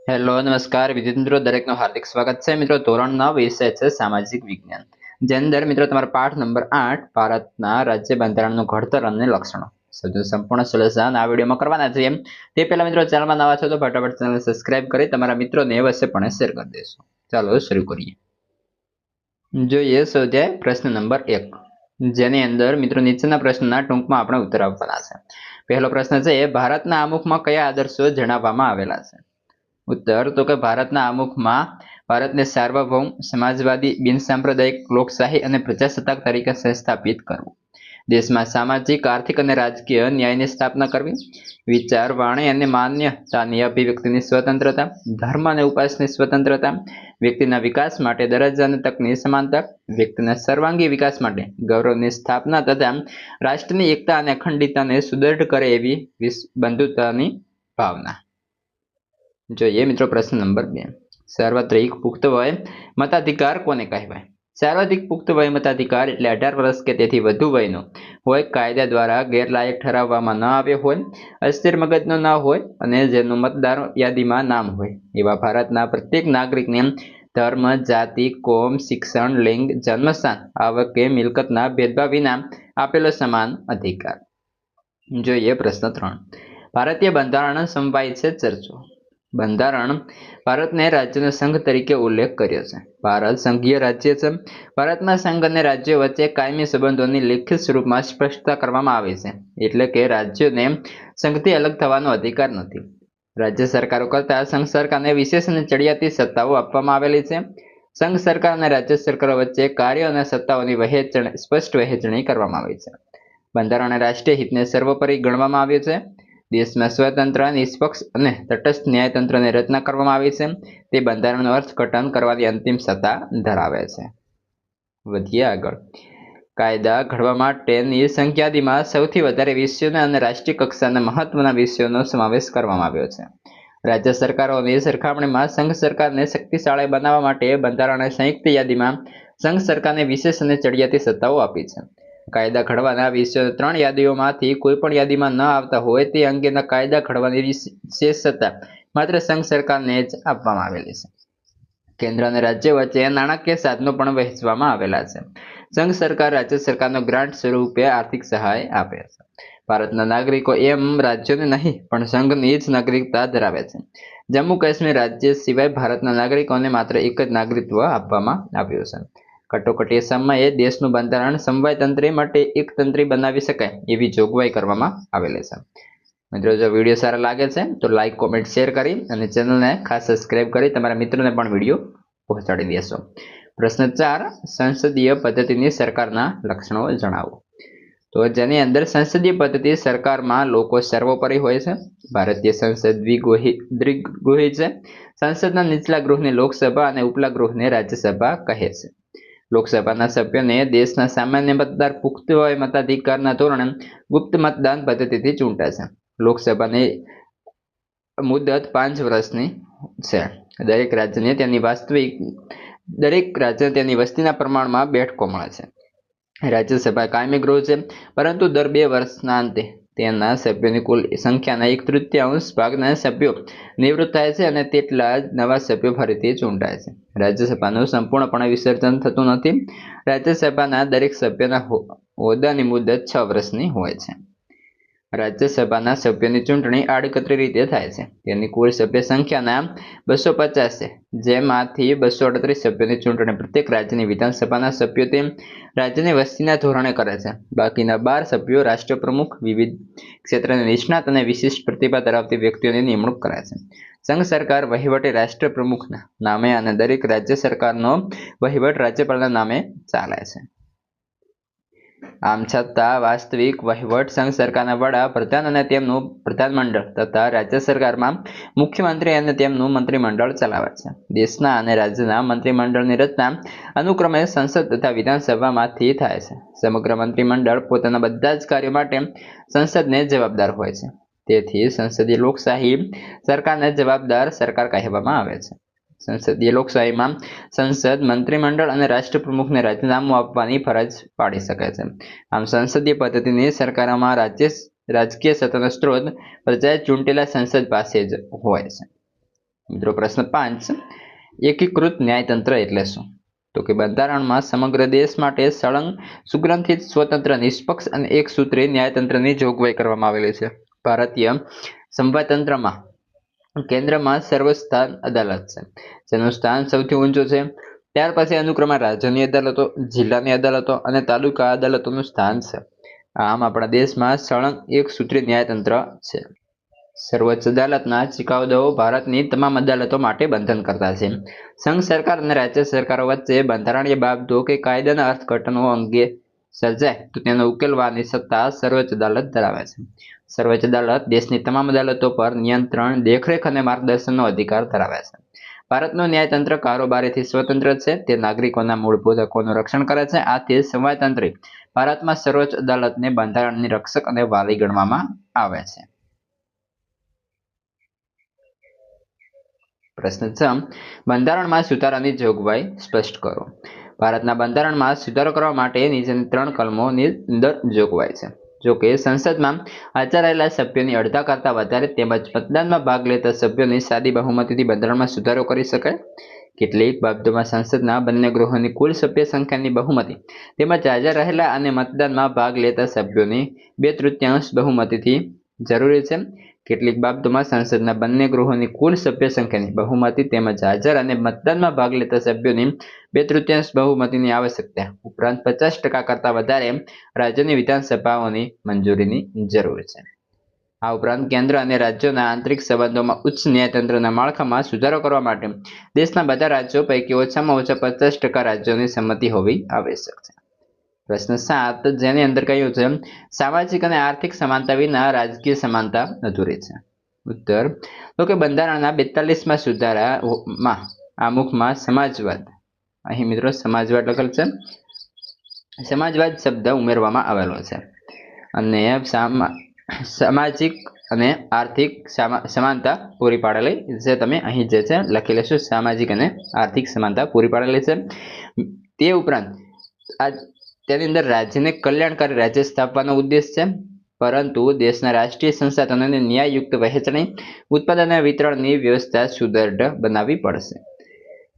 Hello નમસ્કાર વિદ્યાર્થી મિત્રો દરેકનું હાર્દિક સ્વાગત છે મિત્રો ધોરણ 9 વિષય છે સામાજિક વિજ્ઞાન જેની અંદર મિત્રો તમારો પાઠ નંબર 8 ભારતના રાજ્ય બંધારણનું ઘડતર અને લક્ષણો સંપૂર્ણ સોલ્યુશન આ વિડીયોમાં કરવાના છે તે પહેલા મિત્રો ચેનલમાં નવા છો તો ફટાફટ ચેનલ સબસ્ક્રાઇબ કરી તમારા મિત્રોને અવશ્યપણે શેર કરી દેશો। ચાલો શરૂ કરીએ। જોઈએ સ્વાધ્યાય પ્રશ્ન નંબર 1 જેની અંદર મિત્રો નીચેના પ્રશ્નના ટૂંકમાં આપણે ઉત્તર આપવાના છે। પહેલો પ્રશ્ન છે ભારતના આમુખમાં કયા આદર્શો જણાવવામાં આવેલા છે? उत्तर तो कि भारतना आमुख में भारत ने सार्वभौम समाजवादी बिन सांप्रदायिक लोकशाही और प्रजासत्ताक तरीके स्थापित करवू, देश में सामाजिक आर्थिक और राजकीय न्याय की स्थापना करवी, विचार वाणी और मान्यतानी अभिव्यक्ति स्वतंत्रता, धर्म और उपासनी स्वतंत्रता, व्यक्ति विकास माटे दरजा और तकनी समानता, व्यक्ति सर्वांगी विकास माटे गौरव की स्थापना तथा राष्ट्र की एकता और अखंडिता ने सुदृढ़ करे एवी बंधुता की भावना। જોઈએ મિત્રો પ્રશ્ન નંબર 2 સાર્વત્રિક પુખ્ત વય મતાધિકાર કોને કહેવાય? સાર્વત્રિક પુખ્ત વય મતાધિકાર એટલે 18 વર્ષ કે તેથી વધુ વયનો હોય, કાયદા દ્વારા ગેરલાયક ઠરાવવામાં ન આવ્યો હોય, અસ્થિર મગજનો ન હોય અને જેનું મતદાર યાદીમાં નામ હોય એવા ભારતના પ્રત્યેક નાગરિકને ધર્મ, જાતિ, કોમ, શિક્ષણ, લિંગ, જન્મસ્થાન, આવક કે મિલકતના ભેદભાવ વિના આપેલો સમાન અધિકાર। જોઈએ પ્રશ્ન 3 ભારતીય બંધારણ સમવાય છે ચર્ચો। બંધારણ ભારતને રાજ્યનો સંઘ તરીકે ઉલ્લેખ કર્યો છે। ભારત સંઘીય રાજ્ય છે। ભારતમાં સંઘ અને રાજ્યો વચ્ચે કાયમી સંબંધોની લેખિત સ્વરૂપમાં સ્પષ્ટતા કરવામાં આવી છે, એટલે કે રાજ્યોને સંઘથી અલગ થવાનો અધિકાર નથી। રાજ્ય સરકારો કરતાં સંઘ સરકારને વિશેષ અને ચડિયાતી સત્તાઓ આપવામાં આવેલી છે। સંઘ સરકાર અને રાજ્ય સરકારો વચ્ચે કાર્યો અને સત્તાઓની સ્પષ્ટ વહેંચણી કરવામાં આવી છે। બંધારણે રાષ્ટ્રીય હિતને સર્વોપરી ગણવામાં આવ્યું છે। દેશમાં સ્વતંત્ર, નિષ્પક્ષ અને તટસ્થ ન્યાયતંત્રની રચના કરવામાં આવી છે। તે બંધારણનું અર્થઘટન કરવાની અંતિમ સત્તા ધરાવે છે। વધીએ આગળ। કાયદા ઘડવા માટેની સંખ્યાદીમાં સૌથી વધારે વિષયોના અને રાષ્ટ્રીય કક્ષાના મહત્વના વિષયોનો સમાવેશ કરવામાં આવ્યો છે। રાજ્ય સરકારોની સરખામણીમાં સંઘ સરકારને શક્તિશાળી બનાવવા માટે બંધારણે સંયુક્ત યાદીમાં સંઘ સરકારને વિશેષ અને ચડિયાતી સત્તાઓ આપી છે। કાયદા ઘડવાના વિષયો 3 યાદીઓમાંથી કોઈ પણ યાદીમાં ન આવતા હોય તે અંગેના કાયદા ઘડવાની વિશેષ સત્તા માત્ર સંઘ સરકારને જ આપવામાં આવેલી છે। કેન્દ્ર અને રાજ્ય વચ્ચે નાણાકીય સાધનો પણ વહેંચવામાં આવેલા છે। સંઘ સરકાર રાજ્ય સરકારનો ગ્રાન્ટ સ્વરૂપે આર્થિક સહાય આપે છે। ભારતના નાગરિકો એમ રાજ્યોને નહીં પણ સંઘની જ નાગરિકતા ધરાવે છે। જમ્મુ કાશ્મીર રાજ્ય સિવાય ભારતના નાગરિકોને માત્ર એક જ નાગરિકત્વ આપવામાં આવ્યું છે। કટોકટી સમયે દેશનું બંધારણ સમવાય તંત્રી માટે એક તંત્રી બનાવી શકાય એવી જોગવાઈ કરવામાં આવેલી છે। મિત્રો જો વિડીયો સારા લાગે છે તો લાઈક, કોમેન્ટ, શેર કરી અને ચેનલને ખાસ સબસ્ક્રાઇબ કરી તમારા મિત્રોને પણ વિડીયો પહોંચાડી દેશો। પ્રશ્ન 4 સંસદીય પદ્ધતિની સરકારના લક્ષણો જણાવો। તો જેની અંદર સંસદીય પદ્ધતિ સરકારમાં લોકો સર્વોપરી હોય છે। ભારતીય સંસદ દ્વિગૃહી છે। સંસદના નીચલા ગૃહને લોકસભા અને ઉપલા ગૃહને રાજ્યસભા કહે છે। લોકસભાના સભ્યોને દેશના સામાન્ય મતદાર પુખ્ત વય મતાધિકારના ધોરણે ગુપ્ત મતદાન પદ્ધતિથી ચૂંટાય છે। લોકસભાની મુદત 5 વર્ષની છે। દરેક રાજ્યને તેની વસ્તીના પ્રમાણમાં બેઠકો મળે છે। રાજ્યસભા કાયમી ગૃહ છે, પરંતુ દર 2 વર્ષના અંતે તેના સભ્યોની કુલ સંખ્યાના 1/3 ભાગના સભ્યો નિવૃત્ત થાય છે અને તેટલા જ નવા સભ્યો ફરીથી ચૂંટાય છે। રાજ્યસભાનું સંપૂર્ણપણે વિસર્જન થતું નથી। રાજ્યસભાના દરેક સભ્યના હોદ્દાની મુદત 6 વર્ષની હોય છે। રાજ્યસભાના સભ્યોની ચૂંટણી આડકતરી રીતે થાય છે। તેની કુલ સભ્ય સંખ્યાના 250 છે, જેમાંથી 238 સભ્યોની ચૂંટણી પ્રત્યેક રાજ્યની વિધાનસભાના સભ્યો તે રાજ્યની વસ્તીના ધોરણે કરે છે। બાકીના 12 સભ્યો રાષ્ટ્રપ્રમુખ, વિવિધ ક્ષેત્રની નિષ્ણાત અને વિશિષ્ટ પ્રતિભા ધરાવતી વ્યક્તિઓની નિમણૂક કરે છે। સંઘ સરકાર વહીવટી રાષ્ટ્રપ્રમુખના નામે અને દરેક રાજ્ય સરકારનો વહીવટ રાજ્યપાલના નામે ચાલે છે। આમ છતાં વાસ્તવિક વહીવટ સંઘ સરકારના વડા પ્રધાન અને તેમનું પ્રધાનમંડળ તથા રાજ્ય સરકારમાં મુખ્યમંત્રી અને તેમનું મંત્રીમંડળ ચલાવે છે। દેશના અને રાજ્યના મંત્રીમંડળની રચના અનુક્રમે સંસદ તથા વિધાનસભામાંથી થાય છે। સમગ્ર મંત્રીમંડળ પોતાના બધા જ કાર્યો માટે સંસદને જવાબદાર હોય છે। તેથી સંસદીય લોકશાહી સરકારને જવાબદાર સરકાર કહેવામાં આવે છે। સંસદીય લોકશાહીમાં સંસદ મંત્રીમંડળ અને રાષ્ટ્રપ્રમુખને રાજીનામું આપવાની ફરજ પાડી શકે છે। આમ સંસદીય પદ્ધતિની સરકારોમાં રાજકીય સત્તાનો સ્ત્રોત પ્રજાએ ચૂંટેલા સંસદ પાસે જ હોય છે। મિત્રો પ્રશ્ન 5, એકીકૃત ન્યાયતંત્ર એટલે શું? તો કે બંધારણમાં સમગ્ર દેશ માટે સળંગ, સુગ્રંથિત, સ્વતંત્ર, નિષ્પક્ષ અને એકસૂત્રીય ન્યાયતંત્રની જોગવાઈ કરવામાં આવેલી છે. ભારતીય સંવૈતંત્રમાં કેન્દ્રમાં સર્વસ્થાન અદાલત છે, જેનું સ્થાન સૌથી ઊંચું છે. ત્યાર પછી અનુક્રમે રાજ્યની અદાલતો, જિલ્લાની અદાલતો અને તાલુકા અદાલતોનું સ્થાન છે. આમ આપણા દેશમાં સળંગ એકસૂત્રીય ન્યાયતંત્ર છે. સર્વોચ્ચ અદાલતના ચુકાદાઓ ભારતની તમામ અદાલતો માટે બંધન કરતા છે. સંઘ સરકાર અને રાજ્ય સરકારો વચ્ચે બંધારણીય બાબતો કે કાયદાના અર્થઘટનો અંગે સર્જાય તો તેનો ઉકેલવાની સત્તા સર્વોચ્ચ અદાલત ધરાવે છે. સર્વોચ્ચ અદાલત દેશની તમામ અદાલતો પર નિયંત્રણ, દેખરેખ અને માર્ગદર્શનનો અધિકાર ધરાવે છે. ભારતનું ન્યાયતંત્ર કારોબારીથી સ્વતંત્ર છે. તે નાગરિકોના મૂળભૂત હકોનું રક્ષણ કરે છે. આથી સંવૈતંત્રી ભારતમાં સર્વોચ્ચ અદાલતને બંધારણની રક્ષક અને વાલી ગણવામાં આવે છે. પ્રશ્ન 6, બંધારણમાં સુધારાની જોગવાઈ સ્પષ્ટ કરો. ભારતના બંધારણમાં સુધારો કરવા માટે નીચેની 3 કલમોની અંદર જોગવાઈ છે. જો કે સંસદમાં હાજર રહેલા સભ્યોની અડધા કરતાં વધારે તેમજ મતદાનમાં ભાગ લેતા સભ્યોની સાદી બહુમતીથી બંધારણમાં સુધારો કરી શકાય. કેટલીક બાબતોમાં સંસદના બંને ગૃહોની કુલ સભ્ય સંખ્યાની બહુમતી તેમજ હાજર રહેલા અને મતદાનમાં ભાગ લેતા સભ્યોની 2/3 બહુમતીથી જરૂરી છે. કેટલીક બાબતોમાં સંસદના બંને ગૃહોની કુલ સભ્ય સંખ્યાની બહુમતી તેમજ હાજર અને મતદાનમાં ભાગ લેતા સભ્યોની 2/3 બહુમતીની આવશ્યકતા ઉપરાંત 50% કરતાં વધારે રાજ્યોની વિધાનસભાઓની મંજૂરીની જરૂર છે. આ ઉપરાંત કેન્દ્ર અને રાજ્યોના આંતરિક સંબંધોમાં ઉચ્ચ ન્યાયતંત્રના માળખામાં સુધારો કરવા માટે દેશના બધા રાજ્યો પૈકી ઓછામાં ઓછા 50% રાજ્યોની સંમતિ હોવી આવશ્યક છે. પ્રશ્ન 7, જેની અંદર કહ્યું છે સામાજિક અને આર્થિક સમાનતા વિના રાજકીય સમાનતા અધૂરી છે. ઉત્તર, તો કે બંધારણના 42માં સુધારામાં આમુખમાં સમાજવાદ, અહીં મિત્રો સમાજવાદ લખેલ છે, સમાજવાદ શબ્દ ઉમેરવામાં આવેલો છે અને સામાજિક અને આર્થિક સમાનતા પૂરી પાડેલી છે. તમે અહીં જે છે લખી લેશો, સામાજિક અને આર્થિક સમાનતા પૂરી પાડેલી છે. તે ઉપરાંત તેની અંદર રાજ્યને કલ્યાણકારી રાજ્ય સ્થાપવાનો ઉદ્દેશ છે, પરંતુ દેશના રાષ્ટ્રીય સંસાધનોની ન્યાયયુક્ત વહેંચણી, ઉત્પાદન અને વિતરણની વ્યવસ્થા સુદૃઢ બનાવવી પડશે.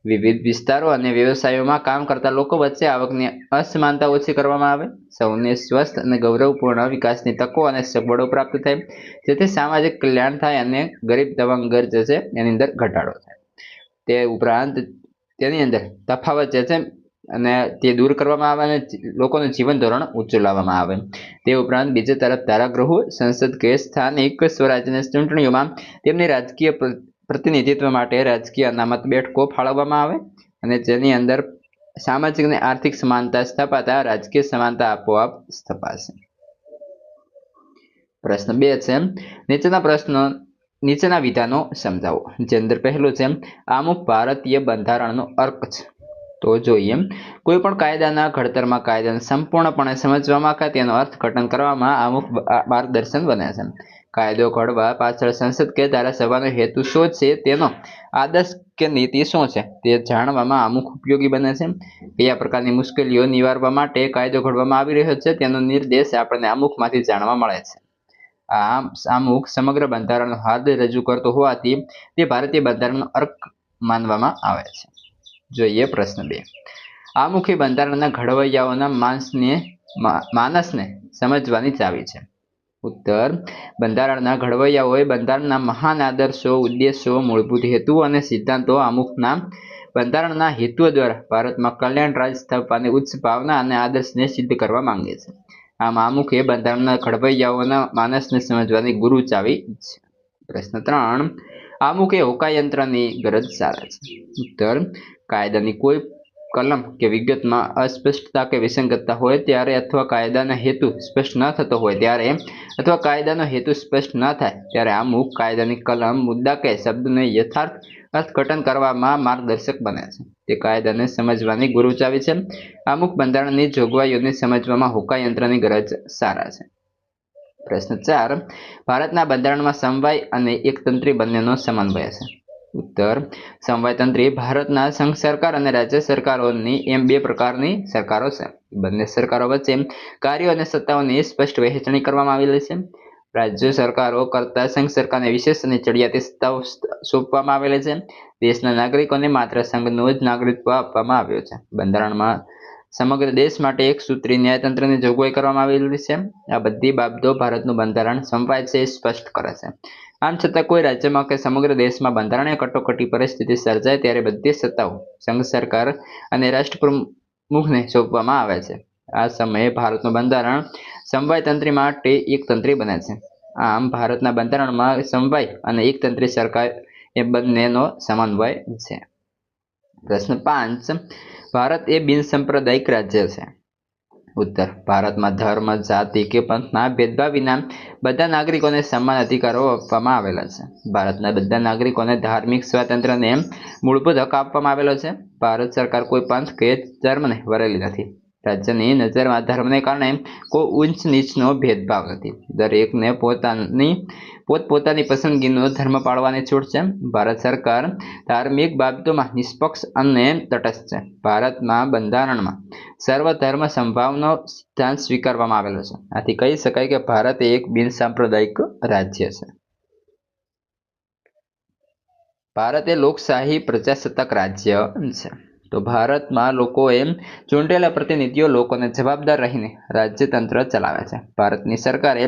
વિવિધ વિસ્તારો અને વ્યવસાયોમાં કામ કરતા લોકો વચ્ચે આવકની અસમાનતા ઓછી કરવામાં આવે. સૌને સ્વસ્થ અને ગૌરવપૂર્ણ વિકાસની તકો અને સગવડો પ્રાપ્ત થાય, જેથી સામાજિક કલ્યાણ થાય અને ગરીબ તવંગર જે છે એની અંદર ઘટાડો થાય. તે ઉપરાંત તેની અંદર તફાવત જે છે અને તે દૂર કરવામાં આવે અને લોકોનું જીવન ધોરણ ઊંચું લાવવામાં આવે. તે ઉપરાંત બીજી તરફ ધારાગૃહો, સંસદ કે સ્થાનિક સ્વરાજ્યની ચૂંટણીઓમાં તેમની રાજકીય પ્રતિનિધિત્વ માટે રાજકીય અનામત બેઠકો ફાળવવામાં આવે અને જેની અંદર સામાજિક અને આર્થિક સમાનતા સ્થપાતા રાજકીય સમાનતા આપોઆપ સ્થપાશે. પ્રશ્ન 2 છે નીચેના વિધાનો સમજાવો. જે અંદર પહેલું છે આમુખ ભારતીય બંધારણનો અર્ક છે. તો જોઈએ, કોઈ પણ કાયદાના ઘડતરમાં કાયદાને સંપૂર્ણપણે સમજવામાં કે તેનો અર્થઘટન કરવામાં આમુખ માર્ગદર્શન બને છે. કાયદો ઘડવા પાછળ સંસદ કે ધારાસભાનો હેતુ શું છે, તેનો આદર્શ કે નીતિ શું છે તે જાણવામાં આમુખ ઉપયોગી બને છે. કયા પ્રકારની મુશ્કેલીઓ નિવારવા માટે કાયદો ઘડવામાં આવી રહ્યો છે તેનો નિર્દેશ આપણને આમુખમાંથી જાણવા મળે છે. આ આમુખ સમગ્ર બંધારણનો હાર્દ રજૂ કરતો હોવાથી તે ભારતીય બંધારણનો અર્ક માનવામાં આવે છે. જોઈએ પ્રશ્ન 2, આમુખી બંધારણના ઘડવૈયાઓના માનસને સમજવાની ચાવી છે. ઉત્તર, બંધારણના ઘડવૈયાઓએ બંધારણના મહાન આદર્શો, ઉદ્દેશો, મૂળભૂત હેતુઓ અને સિદ્ધાંતો આમુખના બંધારણના હેતુઓ દ્વારા ભારતમાં કલ્યાણ રાજ સ્થાપવાની ઉચ્ચ ભાવના અને આદર્શને સિદ્ધ કરવા માંગે છે. આમ આમુખે બંધારણના ઘડવૈયાઓના માનસને સમજવાની ગુરુ ચાવી છે. પ્રશ્ન 3, આમુખે હોકાયંત્રની ગરજ સારે છે. ઉત્તર, કાયદાની કોઈ કલમ કે વિગતમાં અસ્પષ્ટતા કે વિસંગતતા હોય ત્યારે અથવા કાયદાનો હેતુ સ્પષ્ટ ન થતો હોય ત્યારે અથવા કાયદાનો હેતુ સ્પષ્ટ ન થાય ત્યારે આમુખ કાયદાની કલમ, મુદ્દા કે શબ્દને યથાર્થ અર્થઘટન કરવામાં માર્ગદર્શક બને છે. તે કાયદાને સમજવાની ગુરુ ચાવી છે. આમુખ બંધારણની જોગવાઈઓને સમજવામાં હોકાયંત્રની ગરજ સારા છે. પ્રશ્ન 4, ભારતના બંધારણમાં સમવાય અને એકતંત્રી બંનેનો સમન્વય છે. ઉત્તર, સમવાયતંત્રી ભારતના સંઘ સરકાર અને રાજ્ય સરકારોની એમ 2 પ્રકારની સરકારો છે. બંને સરકારો વચ્ચે કાર્યો અને સત્તાઓની સ્પષ્ટ વહેંચણી કરવામાં આવેલી છે. રાજ્ય સરકારો કરતા સંઘ સરકારને વિશેષ અને ચડિયાતી સત્તાઓ સોંપવામાં આવેલી છે. દેશના નાગરિકોને માત્ર સંઘનું જ નાગરિકત્વ આપવામાં આવ્યો છે. બંધારણમાં સમગ્ર દેશ માટે એક સૂત્રીય ન્યાયતંત્રની જોગવાઈ કરવામાં આવેલી છે. આ બધી બાબતો ભારતનું બંધારણ સમવાય છે એ સ્પષ્ટ કરે છે. આમ છતાં કોઈ રાજ્યમાં કે સમગ્ર દેશમાં બંધારણીય કટોકટી પરિસ્થિતિ સર્જાય ત્યારે બધી સત્તાઓ સંઘ સરકાર અને રાષ્ટ્રપ્રમુખને સોંપવામાં આવે છે. આ સમયે ભારતનું બંધારણ સમવાય તંત્રી માટે એકતંત્રી બને છે. આમ ભારતના બંધારણમાં સમવાય અને એકતંત્રી સરકાર એ બંનેનો સમન્વય છે. પ્રશ્ન 5. ભારત એ બિનસાંપ્રદાયિક રાજ્ય છે. ઉત્તર. ભારતમાં ધર્મ, જાતિ કે પંથના ભેદભાવ વિના બધા નાગરિકોને સમાન અધિકારો આપવામાં આવેલા છે. ભારતના બધા નાગરિકોને ધાર્મિક સ્વાતંત્ર્યને મૂળભૂત હક આપવામાં આવેલો છે. ભારત સરકાર કોઈ પંથ કે ધર્મને વરેલી નથી. રાજ્યની નજરમાં ધર્મને કારણે કોઈ ઊંચ નીચનો ભેદભાવ નથી. દરેકને પોતપોતાની પસંદગીનો ધર્મ પાળવાની છૂટ છે. ભારત સરકાર ધાર્મિક બાબતોમાં નિષ્પક્ષ અને તટસ્થ છે. ભારતના બંધારણમાં સર્વધર્મ સમભાવનો સિદ્ધાંત સ્વીકારવામાં આવેલો છે. આથી કહી શકાય કે ભારત એક બિનસાંપ્રદાયિક રાજ્ય છે. ભારત એ લોકશાહી પ્રજાસત્તાક રાજ્ય છે. તો ભારતમાં લોકોએ ચૂંટેલા પ્રતિનિધિઓ લોકોને જવાબદાર રહીને રાજ્યતંત્ર ચલાવે છે. ભારતની સરકારે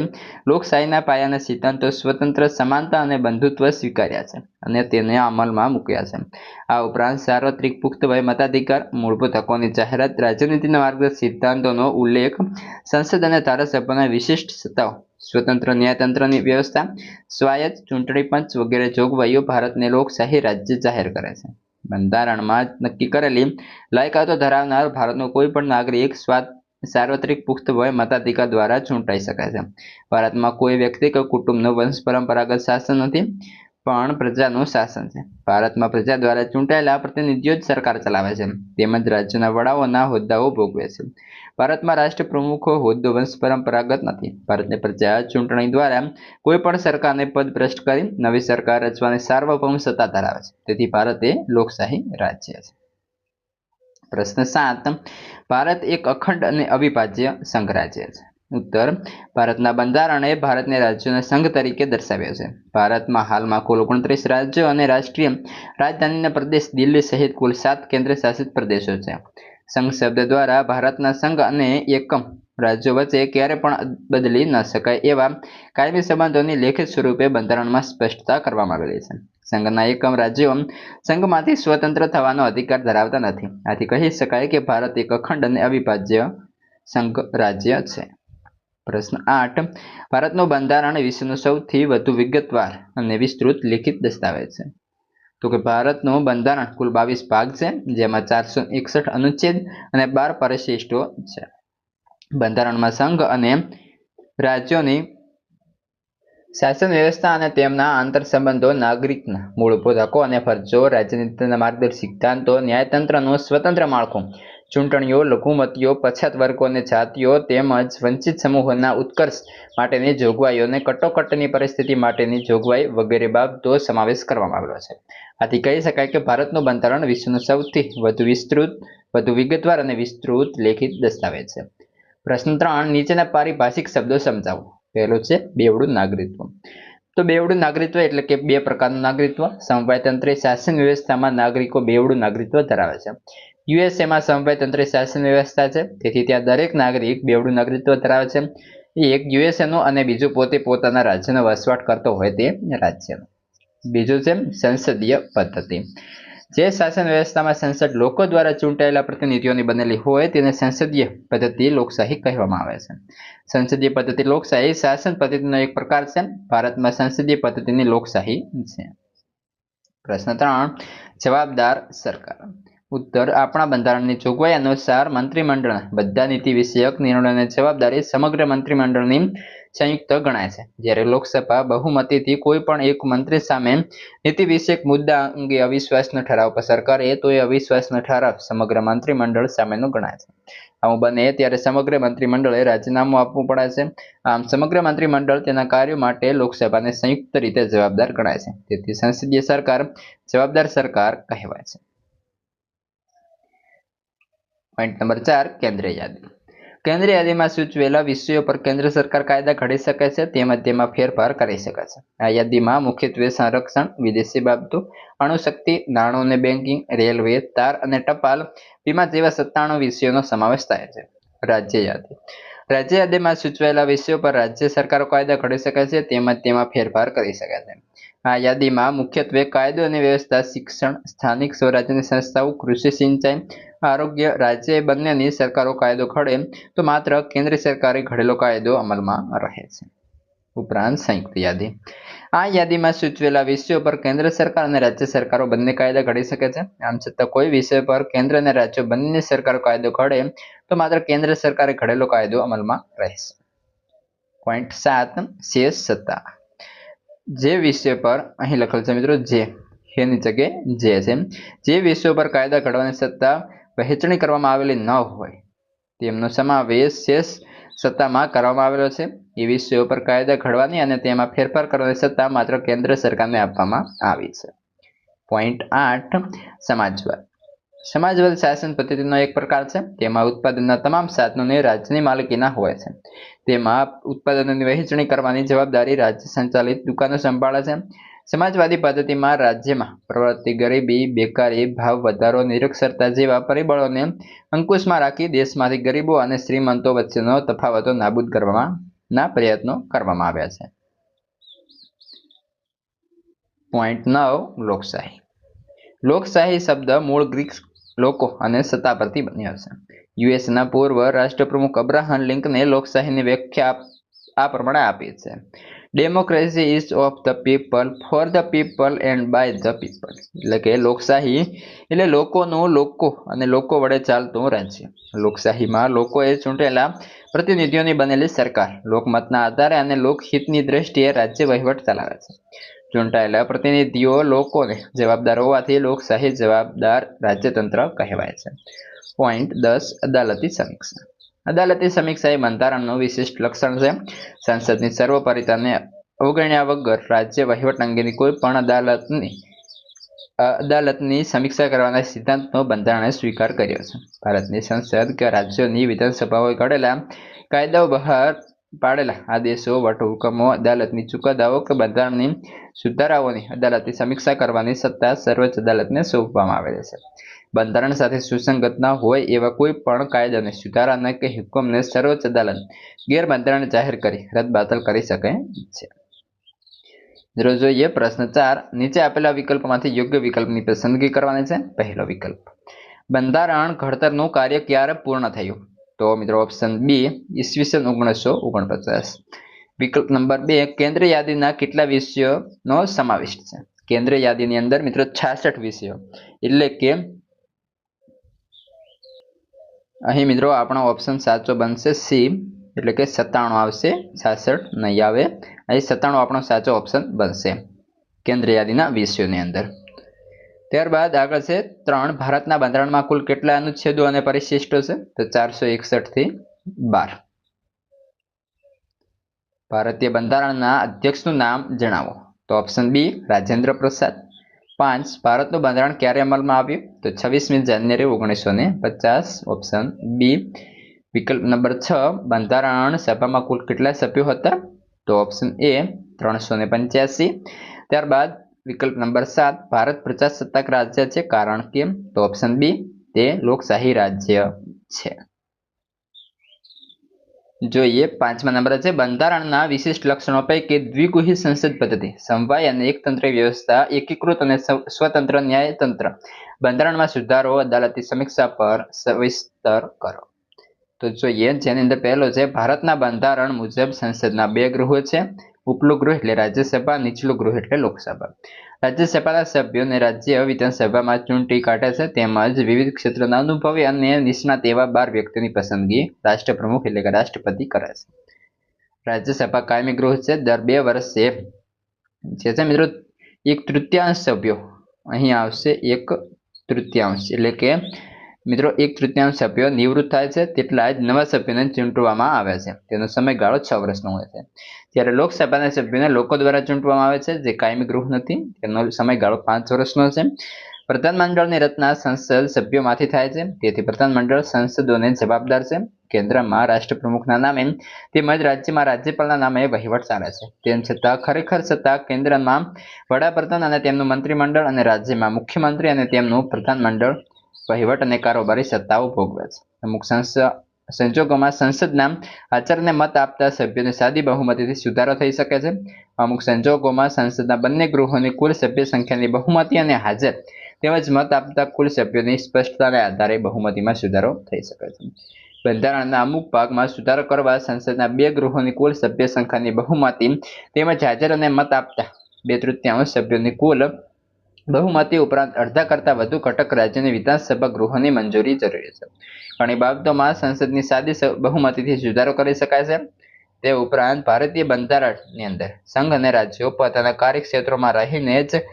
લોકશાહીના પાયાના સિદ્ધાંતો સ્વતંત્ર, સમાનતા અને બંધુત્વ સ્વીકાર્યા છે અને તેને અમલમાં મૂક્યા છે. આ ઉપરાંત સાર્વત્રિક પુખ્ત વય મતાધિકાર, મૂળભૂત હકોની જાહેરાત, રાજનીતિના માર્ગદર્શક સિદ્ધાંતોનો ઉલ્લેખ, સંસદ અને ધારાસભ્યોના વિશિષ્ટ સત્તાઓ, સ્વતંત્ર ન્યાયતંત્રની વ્યવસ્થા, સ્વાયત્ત ચૂંટણી પંચ વગેરે જોગવાઈઓ ભારતને લોકશાહી રાજ્ય જાહેર કરે છે. બંધારણમાં નક્કી કરેલી લાયકાતો ધરાવનાર ભારતનો કોઈ પણ નાગરિક સાર્વત્રિક પુખ્ત વય મતાધિકાર દ્વારા ચૂંટાઈ શકે છે. ભારતમાં કોઈ વ્યક્તિ કે કુટુંબનું વંશ પરંપરાગત શાસન નથી, પણ પ્રજાનું શાસન છે. ભારતમાં પ્રજા દ્વારા ચૂંટાયેલા પ્રતિનિધિઓ જ સરકાર ચલાવે છે, તેમજ રાજ્યના વડાઓના હોદ્દાઓ ભોગવે છે. ભારતમાં રાષ્ટ્રપ્રમુખનો હોદ્દો વંશ પરંપરાગત નથી. ભારતની પ્રજા ચૂંટણી દ્વારા કોઈ પણ સરકારને પદભ્રષ્ટ કરી નવી સરકાર રચવાની સાર્વભૌમ સત્તા ધરાવે છે. તેથી ભારત એ લોકશાહી રાજ્ય છે. પ્રશ્ન 7. ભારત એક અખંડ અને અવિભાજ્ય સંઘ રાજ્ય છે. ઉત્તર. ભારતના બંધારણે ભારતને રાજ્યોના સંઘ તરીકે દર્શાવ્યો છે. ભારતમાં હાલમાં કુલ 29 રાજ્યો અને રાષ્ટ્રીય રાજધાનીના પ્રદેશ દિલ્હી સહિત કુલ 7 કેન્દ્ર શાસિત પ્રદેશો છે. સંઘ શબ્દ દ્વારા ભારતના સંઘ અને એકમ રાજ્યો વચ્ચે ક્યારે પણ બદલી ન શકાય એવા કાયમી સંબંધોની લેખિત સ્વરૂપે બંધારણમાં સ્પષ્ટતા કરવામાં આવેલી છે. સંઘના એકમ રાજ્યો સંઘમાંથી સ્વતંત્ર થવાનો અધિકાર ધરાવતા નથી. આથી કહી શકાય કે ભારત એક અખંડ અને અવિભાજ્ય સંઘ રાજ્ય છે. પ્રશ્ન 8. ભારતનું બંધારણ વિશ્વનું સૌથી વધુ વિગતવાર અને વિસ્તૃત લિખિત દસ્તાવેજ છે. તો કે ભારતનું બંધારણ કુલ 22 ભાગ છે, જેમાં 461 અનુચ્છેદ અને 12 પરિશિષ્ટો છે. બંધારણમાં સંઘ અને રાજ્યોની શાસન વ્યવસ્થા અને તેમના આંતરસંબંધો, નાગરિકના મૂળભૂત હકો અને ફરજો, રાજનીતિના માર્ગદર્શક સિદ્ધાંતો, ન્યાયતંત્રનું સ્વતંત્ર માળખું, ચૂંટણીઓ, લઘુમતીઓ, પછાત વર્ગો અને જાતિઓ તેમજ વંચિત સમૂહોના ઉત્કર્ષ માટેની જોગવાઈઓ અને કટોકટીની પરિસ્થિતિ માટેની જોગવાઈ વગેરે બાબતો સમાવેશ કરવામાં આવેલો છે. આથી કહી શકાય કે ભારતનું બંધારણ વિશ્વનું સૌથી વધુ વિગતવાર અને વિસ્તૃત લેખિત દસ્તાવેજ છે. પ્રશ્ન 3. નીચેના પારિભાષિક શબ્દો સમજાવો. પહેલું છે બેવડું નાગરિકત્વ. તો બેવડું નાગરિકત્વ એટલે કે બે પ્રકારનું નાગરિકત્વ. સમવાયતંત્રી શાસન વ્યવસ્થામાં નાગરિકો બેવડું નાગરિકત્વ ધરાવે છે. યુએસએમાં સમવાયતંત્રી શાસન વ્યવસ્થા છે, તેથી ત્યાં દરેક નાગરિક બેવડું નાગરિકત્વ ધરાવે છે. એક યુએસએનું અને બીજું પોતે પોતાના રાજ્યનો વસવાટ કરતો હોય તે રાજ્યનો. બીજું છે સંસદીય પદ્ધતિ. જે શાસન વ્યવસ્થામાં સંસદ લોકો દ્વારા ચૂંટાયેલા પ્રતિનિધિઓની બનેલી હોય તેને સંસદીય પદ્ધતિ લોકશાહી કહેવામાં આવે છે. સંસદીય પદ્ધતિ લોકશાહી શાસન પદ્ધતિનો એક પ્રકાર છે. ભારતમાં સંસદીય પદ્ધતિની લોકશાહી છે. પ્રશ્ન 3. જવાબદાર સરકાર. ઉત્તર. આપણા બંધારણની જોગવાઈ અનુસાર મંત્રીમંડળના બધા નીતિ વિષયક નિર્ણયોની જવાબદારી સમગ્ર મંત્રીમંડળની સંયુક્ત ગણાય છે. જ્યારે લોકસભા બહુમતીથી કોઈ પણ એક મંત્રી સામે નીતિ વિષયક મુદ્દા અંગે અવિશ્વાસનો ઠરાવ પસાર કરે તો એ અવિશ્વાસનો ઠરાવ સમગ્ર મંત્રીમંડળ સામેનો ગણાય છે. આવું બને ત્યારે સમગ્ર મંત્રીમંડળે રાજીનામું આપવું પડે છે. આમ સમગ્ર મંત્રીમંડળ તેના કાર્યો માટે લોકસભાને સંયુક્ત રીતે જવાબદાર ગણાય છે. તેથી સંસદીય સરકાર જવાબદાર સરકાર કહેવાય છે. Point number 4. કેન્દ્રીય યાદી. કેન્દ્રીય યાદીમાં સૂચવેલા વિષયો પર કેન્દ્ર સરકાર કાયદા ઘડી શકે છે તેમજ તેમાં ફેરફાર કરી શકે છે. આ યાદીમાં મુખ્યત્વે સંરક્ષણ, વિદેશી બાબતો, અણુશક્તિ, નાણું અને બેન્કિંગ, રેલવે, તાર અને ટપાલ, વીમા જેવા 97 વિષયોનો સમાવેશ થાય છે. રાજ્ય યાદી. રાજ્ય યાદીમાં સૂચવેલા વિષયો પર રાજ્ય સરકારો કાયદા ઘડી શકે છે તેમજ તેમાં ફેરફાર કરી શકે છે. આ યાદીમાં મુખ્યત્વે કાયદો અને વ્યવસ્થા, શિક્ષણ, સ્થાનિક સ્વરાજ્યની સંસ્થાઓ, કૃષિ, સિંચાઈ, આરોગ્ય, રાજ્ય બંનેની સરકારો કાયદો ઘડે તો માત્ર કેન્દ્ર સરકારે ઘડેલો કાયદો અમલમાં રહે છે. ઉપરાંત સંયુક્ત યાદી. આ યાદીમાં સૂચવેલા વિષયો પર કેન્દ્ર સરકાર અને રાજ્ય સરકારો બંને કાયદા ઘડી શકે છે. આમ છતાં કોઈ વિષય પર કેન્દ્ર અને રાજ્યો બંને સરકારો કાયદો ઘડે તો માત્ર કેન્દ્ર સરકારે ઘડેલો કાયદો અમલમાં રહેશે. પોઈન્ટ 7 શેષ સત્તા. જે વિષય પર અહીં લખેલ છે મિત્રો એની જગ્યાએ છે. જે વિષયો પર કાયદા ઘડવાની સત્તા વહેંચણી કરવામાં આવેલી ન હોય તેમનો સમાવેશ શેષ સત્તામાં કરવામાં આવેલો છે. એ વિષયો પર કાયદા ઘડવાની અને તેમાં ફેરફાર કરવાની સત્તા માત્ર કેન્દ્ર સરકારને આપવામાં આવી છે. પોઈન્ટ 8 સમાજવાદ. સમાજવાદ શાસન પદ્ધતિનો એક પ્રકાર છે. તેમાં ઉત્પાદનના તમામ સાધનોને રાજ્યની માલિકીના હોય છે. તેમાં ઉત્પાદનોની વહેંચણી કરવાની જવાબદારી રાજ્ય સંચાલિત દુકાનો સંભાળે છે. સમાજવાદી પદ્ધતિમાં રાજ્યમાં પ્રવર્તતી ગરીબી, બેકારી, ભાવ વધારો, નિરક્ષરતા જેવા પરિબળોને અંકુશમાં રાખી દેશમાંથી ગરીબો અને શ્રીમંતો વચ્ચેનો તફાવતો નાબૂદ કરવાના પ્રયત્નો કરવામાં આવ્યા છે. પોઈન્ટ 9 લોકશાહી. લોકશાહી શબ્દ મૂળ ગ્રીક લોકો અને સત્તા પરથી બન્યો છે. યુએસના પૂર્વ રાષ્ટ્રપ્રમુખ અબ્રાહમ લિંકને લોકશાહીની વ્યાખ્યા આ પ્રમાણે આપી છે. Democracy is of the people, for the people and by the people. એટલે કે લોકશાહી એટલે લોકોનું લોકો અને લોકો વડે ચાલતું રાજ્ય. લોકશાહીમાં લોકોએ ચૂંટેલા પ્રતિનિધિઓની બનેલી સરકાર લોકમતના આધારે અને લોકહિતની દ્રષ્ટિએ રાજ્ય વહીવટ ચલાવે છે. ચૂંટાયેલા પ્રતિનિધિઓ લોકોને જવાબદાર હોવાથી લોકશાહી જવાબદાર રાજ્યતંત્ર કહેવાય છે. પોઈન્ટ 10 અદાલતી સમીક્ષા. અદાલતી સમીક્ષા એ બંધારણનું વિશિષ્ટ લક્ષણ છે. સંસદની સર્વોપરિતાને અવગણ્યા વગર રાજ્ય વહીવટ અંગેની કોઈ પણ અદાલતની સમીક્ષા કરવાના સિદ્ધાંતનો બંધારણે સ્વીકાર કર્યો છે. ભારતની સંસદ કે રાજ્યોની વિધાનસભાઓએ ઘડેલા કાયદાઓ, બહાર પાડેલા આદેશો, વટહુકમો, અદાલતની ચુકાદાઓ કે બંધારણની સુધારાઓની અદાલતી સમીક્ષા કરવાની સત્તા સર્વોચ્ચ અદાલતને સોંપવામાં આવેલી છે. બંધારણ સાથે સુસંગત ન હોય એવા કોઈ પણ કાયદાને, સુધારાને કે હુકમને સર્વોચ્ચ અદાલત ગેરબંધારણ જાહેર કરી રદબાતલ કરી શકે છે. જોઈએ પ્રશ્ન 4. નીચે આપેલા વિકલ્પોમાંથી યોગ્ય વિકલ્પની પસંદગી કરવાની છે. પહેલો વિકલ્પ. બંધારણ ઘડતરનું કાર્ય ક્યારે પૂર્ણ થયું? તો મિત્રો ઓપ્શન બી ઈસવીસન 1949. વિકલ્પ નંબર 2. કેન્દ્ર યાદીના કેટલા વિષયોનો સમાવેશ છે? કેન્દ્ર યાદીની અંદર મિત્રો 66 વિષયો, એટલે કે અહીં મિત્રો આપણો ઓપ્શન સાચો બનશે સી, એટલે કે 97 આવશે, 66 નહીં આવે. અહીં 97 આપણો સાચો ઓપ્શન બનશે કેન્દ્ર યાદીના વિષયોની અંદર. ત્યારબાદ આગળ છે 3. ભારતના બંધારણમાં કુલ કેટલા અનુચ્છેદો અને પરિશિષ્ટો છે? તો 461 થી 12. ભારતીય બંધારણના અધ્યક્ષનું નામ જણાવો. તો ઓપ્શન બી રાજેન્દ્ર પ્રસાદ. 5. ભારતનું બંધારણ ક્યારે અમલમાં આવ્યું? તો 26મી જાન્યુઆરી 1950. Option B. વિકલ્પ નંબર 6. બંધારણ સભામાં કુલ કેટલા સભ્યો હતા? તો ઓપ્શન એ 385. ત્યારબાદ વિકલ્પ નંબર 7. ભારત પ્રજાસત્તાક રાજ્ય છે કારણ કે? તો ઓપ્શન બી તે લોકશાહી રાજ્ય છે. જોઈએ 5મા નંબર છે બંધારણના વિશિષ્ટ લક્ષણો પૈકી દ્વિગુહી સંસદ પદ્ધતિ, સમવાય અને એકતંત્રી વ્યવસ્થા, એકીકૃત અને સ્વતંત્ર ન્યાયતંત્ર, બંધારણમાં સુધારો, અદાલતી સમીક્ષા પર સવિસ્તર કરો. તો જોઈએ જેની અંદર પહેલો છે ભારતના બંધારણ મુજબ સંસદના 2 ગૃહો છે. ઉપલું ગૃહ એટલે રાજ્યસભા, નીચલું ગૃહ એટલે લોકસભા. રાજ્યસભાના સભ્યોને રાજ્ય વિધાનસભામાં ચૂંટી કાઢે છે તેમજ વિવિધ ક્ષેત્રના અનુભવી અને નિષ્ણાત એવા 12 વ્યક્તિઓની પસંદગી રાષ્ટ્રપ્રમુખ એટલે કે રાષ્ટ્રપતિ કરે છે. રાજ્યસભા કાયમી ગૃહ છે. દર 2 વર્ષે જે છે મિત્રો 1/3 સભ્યો અહીં આવશે. 1/3 એટલે કે મિત્રો 1/3 સભ્યો નિવૃત્ત થાય છે તેટલા જ નવા સભ્યોને ચૂંટવામાં આવે છે. તેનો સમયગાળો 6 વર્ષનો હોય છે. ત્યારે લોકસભાના સભ્યોને લોકો દ્વારા ચૂંટવામાં આવે છે જે કાયમી ગૃહ નથી. તેનો સમયગાળો 5 વર્ષનો છે. પ્રધાનમંડળની રચના સંસદ સભ્યોમાંથી થાય છે તેથી પ્રધાનમંડળ સંસદોને જવાબદાર છે. કેન્દ્રમાં રાષ્ટ્રપ્રમુખના નામે તેમજ રાજ્યમાં રાજ્યપાલના નામે વહીવટ ચાલે છે. તેમ છતાં ખરેખર સત્તા કેન્દ્રમાં વડાપ્રધાન અને તેમનું મંત્રીમંડળ અને રાજ્યમાં મુખ્યમંત્રી અને તેમનું પ્રધાનમંડળ વહીવટ અને કારોબારી સત્તાઓ ભોગવે છે. અમુક સંજોગોમાં સંસદના આચરણને મત આપતા સભ્યોની સાદી બહુમતીથી સુધારો થઈ શકે છે. અમુક સંજોગોમાં સંસદના બંને ગૃહોની કુલ સભ્ય સંખ્યાની બહુમતી અને હાજર તેમજ મત આપતા કુલ સભ્યોની સ્પષ્ટતાના આધારે બહુમતીમાં સુધારો થઈ શકે છે. બંધારણના અમુક ભાગમાં સુધારો કરવા સંસદના બે ગૃહોની કુલ સભ્ય સંખ્યાની બહુમતી તેમજ હાજર અને મત આપતા 2/3 સભ્યોની કુલ બહુમતી ઉપરાંત અડધા કરતાં વધુ ઘટક રાજ્યની વિધાનસભા ગૃહોની મંજૂરી જરૂરી છે. ઘણી બાબતોમાં સંસદની સાદી બહુમતીથી સુધારો કરી શકાય છે. તે ઉપરાંત ભારતીય બંધારણની અંદર સંઘ અને રાજ્યો પોતાના કાર્યક્ષેત્રોમાં રહીને જ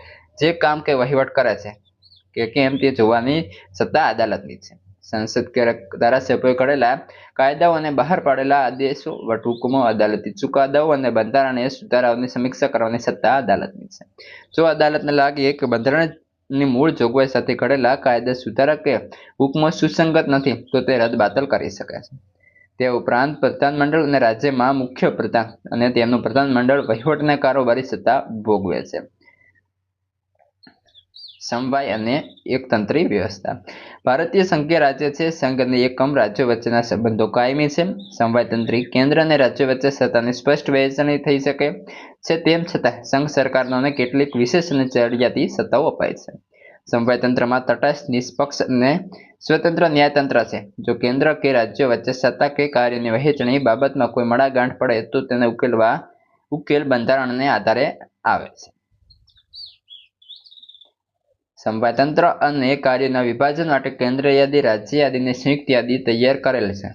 જે કામ કે વહીવટ કરે છે કે કેમ તે જોવાની સત્તા અદાલતની છે. સંસદ ધારાસભ્યોએ કરેલા કાયદાઓ અને બહાર પાડેલા આદેશો, વટહુકમો, અદાલતી ચુકાદાઓ અને બંધારણીય સુધારાઓની સમીક્ષા કરવાની સત્તા અદાલતની છે. જો અદાલતને લાગે કે બંધારણની મૂળ જોગવાઈ સાથે ઘડેલા કાયદા, સુધારા કે હુકમો સુસંગત નથી તો તે રદબાતલ કરી શકે છે. તે ઉપરાંત પ્રધાનમંડળ અને રાજ્યમાં મુખ્ય પ્રધાન અને તેમનું પ્રધાનમંડળ વહીવટ અને કારોબારી સત્તા ભોગવે છે. સમવાય અને એકતંત્રી વ્યવસ્થા. ભારતીય સંઘીય રાજ્ય છે. સંઘ અને એકમ રાજ્યો વચ્ચેના સંબંધો કાયમી છે. સમવાયતંત્રી કેન્દ્ર અને રાજ્યો વચ્ચે સત્તાની સ્પષ્ટ વહેંચણી થઈ શકે છે. તેમ છતાં સંઘ સરકારોને કેટલીક વિશેષ અને ચડિયાતી સત્તાઓ અપાય છે. સમવાયતંત્રમાં તટસ્થ, નિષ્પક્ષ અને સ્વતંત્ર ન્યાયતંત્ર છે. જો કેન્દ્ર કે રાજ્યો વચ્ચે સત્તા કે કાર્યની વહેંચણી બાબતમાં કોઈ મડાગાંઠ પડે તો તેને ઉકેલ બંધારણને આધારે આવે છે. સમવાયતંત્ર અને કાર્યના વિભાજન માટે કેન્દ્ર યાદી, રાજ્ય યાદીની સંયુક્ત યાદી તૈયાર કરેલ છે.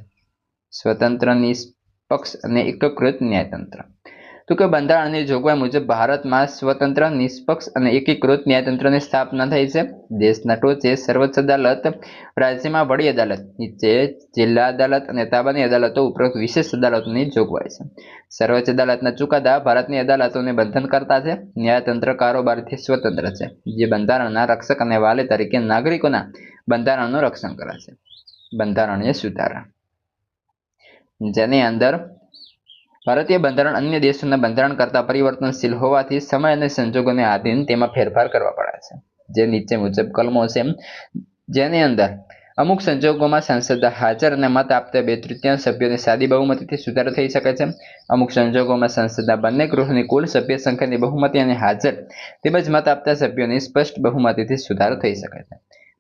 સ્વતંત્ર, નિષ્પક્ષ અને એકીકૃત ન્યાયતંત્ર. તો કે બંધારણની જોગવાઈ મુજબ ભારતમાં સ્વતંત્ર, નિષ્પક્ષ અને એકીકૃત ન્યાયતંત્રની સ્થાપના થઈ છે. દેશના ટોચે સર્વોચ્ચ અદાલત, રાજ્યમાં વડી અદાલત, નીચે જિલ્લા અદાલત અને તાબાની અદાલતો ઉપરોક્ત વિશેષ અદાલતોની જોગવાઈ છે. સર્વોચ્ચ અદાલતના ચુકાદા ભારતની અદાલતોને બંધનકર્તા છે. ન્યાયતંત્ર કારોબારથી સ્વતંત્ર છે, જે બંધારણના રક્ષક અને વાલી તરીકે નાગરિકોના બંધારણનું રક્ષણ કરે છે. બંધારણીય સુધારા, જેની અંદર ભારતીય બંધારણ અન્ય દેશોના બંધારણ કરતાં પરિવર્તનશીલ હોવાથી સમય અને સંજોગોને આધીન તેમાં ફેરફાર કરવા પડે છે. જે નીચે મુજબ કલમો છે, જેની અંદર અમુક સંજોગોમાં સંસદ હાજર અને મત આપતા 2/3 સભ્યોની સાદી બહુમતીથી સુધારો થઈ શકે છે. અમુક સંજોગોમાં સંસદના બંને ગૃહોની કુલ સભ્ય સંખ્યાની બહુમતી અને હાજર તેમજ મત આપતા સભ્યોની સ્પષ્ટ બહુમતીથી સુધારો થઈ શકે છે.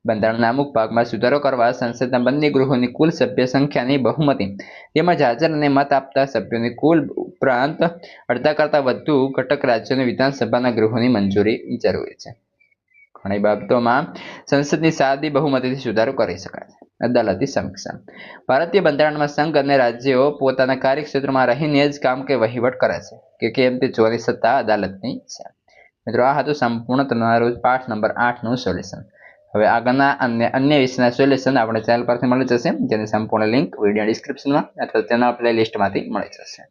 બંધારણના અમુક ભાગમાં સુધારો કરવા સંસદના બંને ગૃહોની કુલ સભ્ય સંખ્યાની બહુમતી તેમજ હાજર અને મત આપતા સભ્યોની કુલ ઉપરાંત અડધા કરતાં વધુ ઘટક રાજ્યોની વિધાનસભાના ગૃહોની મંજૂરી જરૂરી છે. ઘણી બાબતોમાં સંસદની સાદી બહુમતીથી સુધારો કરી શકાય છે. અદાલતી સમીક્ષા. ભારતીય બંધારણમાં સંઘ અને રાજ્યો પોતાના કાર્યક્ષેત્રમાં રહીને જ કામ કે વહીવટ કરે છે કે કેમ તે જોવાની સત્તા અદાલતની છે. મિત્રો, આ હતું સંપૂર્ણ તમારું પાઠ નંબર 8નું સોલ્યુશન. હવે આગળના અન્ય વિષયના સોલ્યુશન આપણે ચેનલ પરથી મળી જશે, જેની સંપૂર્ણ લિંક વિડીયો ડિસ્ક્રિપ્શનમાં અથવા ચેનલ પ્લેલિસ્ટમાંથી મળી જશે.